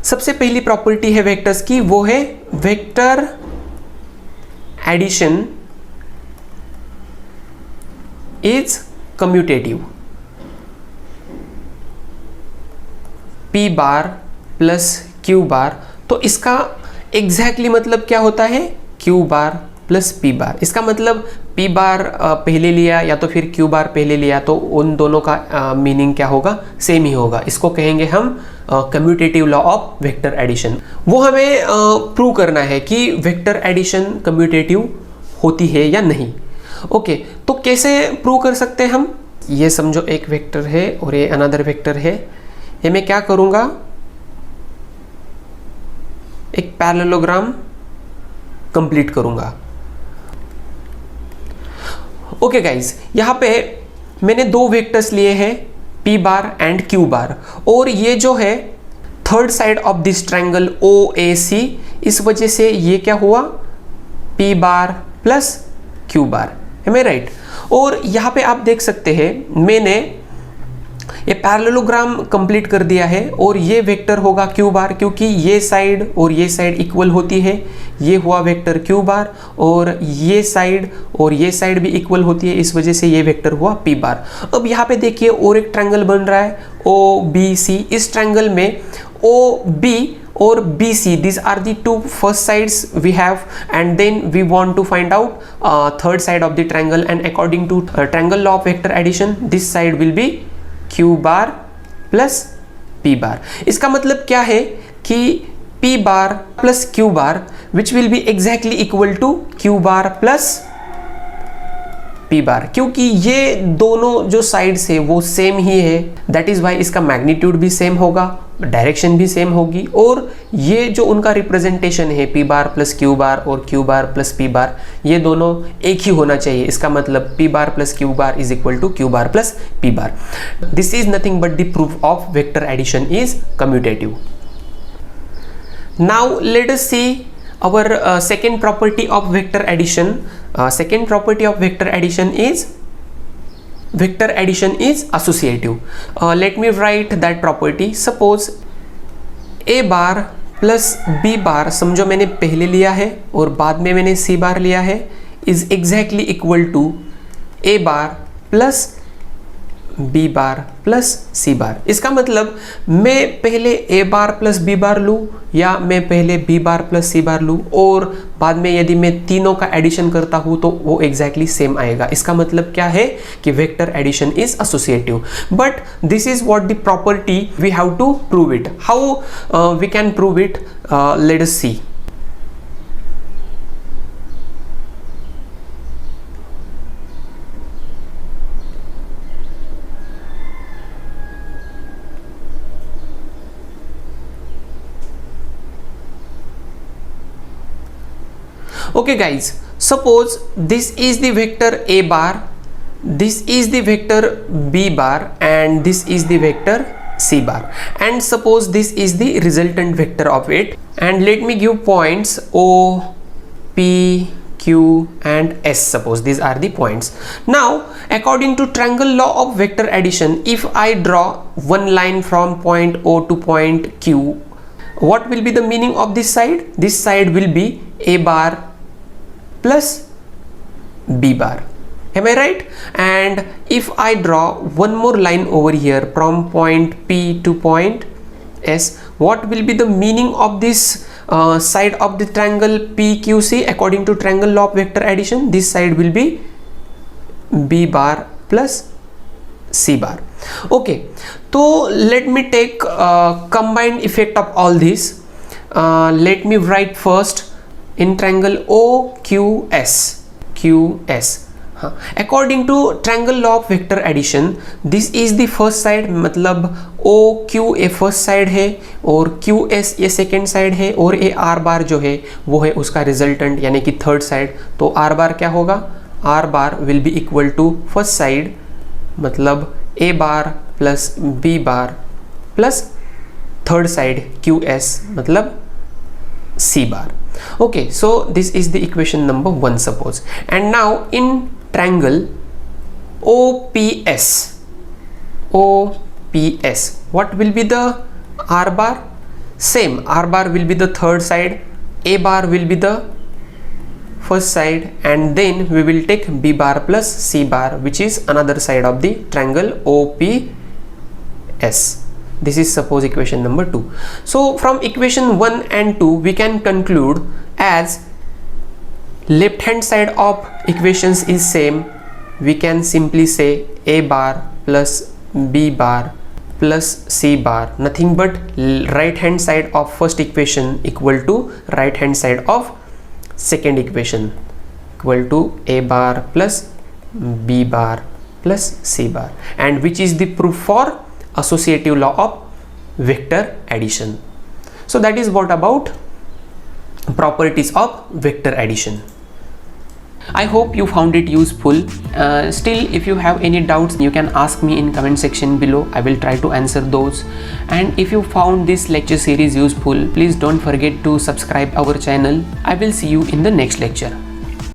सबसे पहली प्रॉपर्टी है वेक्टर्स की, वो है vector addition is commutative. P bar plus Q bar, तो इसका एग्जैक्टली मतलब क्या होता है, Q bar plus P bar. इसका मतलब पी बार पहले लिया या तो फिर क्यू बार पहले लिया तो उन दोनों का मीनिंग क्या होगा, सेम ही होगा। इसको कहेंगे हम commutative law of vector addition. वो हमें प्रूव करना है कि वेक्टर एडिशन कम्यूटेटिव होती है या नहीं। ओके, तो कैसे प्रूव कर सकते हैं हम? ये समझो एक वेक्टर है और ये अनदर वेक्टर है। ये मैं क्या करूँगा, एक पैरेललोग्राम कंप्लीट करूँगा। ओके गाइज, यहाँ पे मैंने दो वेक्टर्स लिए हैं, P bar and Q bar, और ये जो है third side of this triangle O A C, इस वजह से ये क्या हुआ, P bar plus Q bar, है मैं राइट? और यहाँ पे आप देख सकते हैं मैंने ये पैरेललोग्राम कंप्लीट कर दिया है, और ये वेक्टर होगा क्यू बार क्योंकि ये साइड और ये साइड इक्वल होती है। ये हुआ वेक्टर क्यू बार, और ये साइड और ये साइड भी इक्वल होती है, इस वजह से ये वेक्टर हुआ पी बार। अब यहाँ पे देखिए और एक ट्रायंगल बन रहा है ओ बी सी। इस ट्रायंगल में ओ बी और BC, these are the two first sides we have, and then we want to find out third side of the triangle, and according to triangle law of vector addition, this side will be Q bar plus P bar। इसका मतलब क्या है कि P bar plus Q bar which will be exactly equal to Q bar plus P bar, क्योंकि ये दोनों जो sides है वो सेम ही है, दैट इज वाई इसका मैग्नीट्यूड भी सेम होगा, डायरेक्शन भी सेम होगी, और ये जो उनका रिप्रेजेंटेशन है P bar plus Q bar और Q bar plus P bar, ये दोनों एक ही होना चाहिए। इसका मतलब P bar plus Q bar is equal to Q bar plus P bar. This is nothing but the proof of vector addition is commutative. Now let us see our second property of vector addition. Second property of vector addition is vector addition is associative. Let me write that property. Suppose a bar plus b bar, समझो मैंने पहले लिया है और बाद में मैंने c बार लिया है, is exactly equal to a bar plus b bar plus c बार। इसका मतलब मैं पहले a बार प्लस b बार लूँ या मैं पहले b बार प्लस c बार लूँ, और बाद में यदि मैं तीनों का एडिशन करता हूँ तो वो एग्जैक्टली सेम आएगा। इसका मतलब क्या है कि vector addition is associative. But this is what the property we have to prove it. How we can prove it, let us see. Okay guys, suppose this is the vector a bar, this is the vector b bar, and this is the vector c bar, and suppose this is the resultant vector of it, and let me give points o, p, q and s. Suppose these are the points. Now according to triangle law of vector addition, if I draw one line from point o to point q, what will be the meaning of this side? This side will be a bar plus b bar, am I right? And if I draw one more line over here from point p to point s, what will be the meaning of this side of the triangle PQC according to triangle law of vector addition? This side will be b bar plus c bar. Okay, so let me take combined effect of all this. Let me write first in triangle OQS, QS. According to triangle law of vector addition, this is the first side, मतलब OQ ये first side है और QS ये second side है, और ये R बार जो है वो है उसका resultant यानी कि third side। तो R बार क्या होगा, R bar will be equal to first side मतलब A bar plus B bar plus third side QS मतलब C bar. Okay, so this is the equation number 1 suppose, and now in triangle OPS, what will be the R bar? same, r bar will be the third side, a bar will be the first side, and then we will take b bar plus c bar, which is another side of the triangle OPS. This is suppose equation number 2. So from equation 1 and 2 we can conclude, as left hand side of equations is same, we can simply say a bar plus b bar plus c bar, nothing but right hand side of first equation equal to right hand side of second equation, equal to a bar plus b bar plus c bar, and which is the proof for associative law of vector addition. So that is what about properties of vector addition. I hope you found it useful. Still, if you have any doubts, you can ask me in comment section below. I will try to answer those. And if you found this lecture series useful, please don't forget to subscribe our channel. I will see you in the next lecture.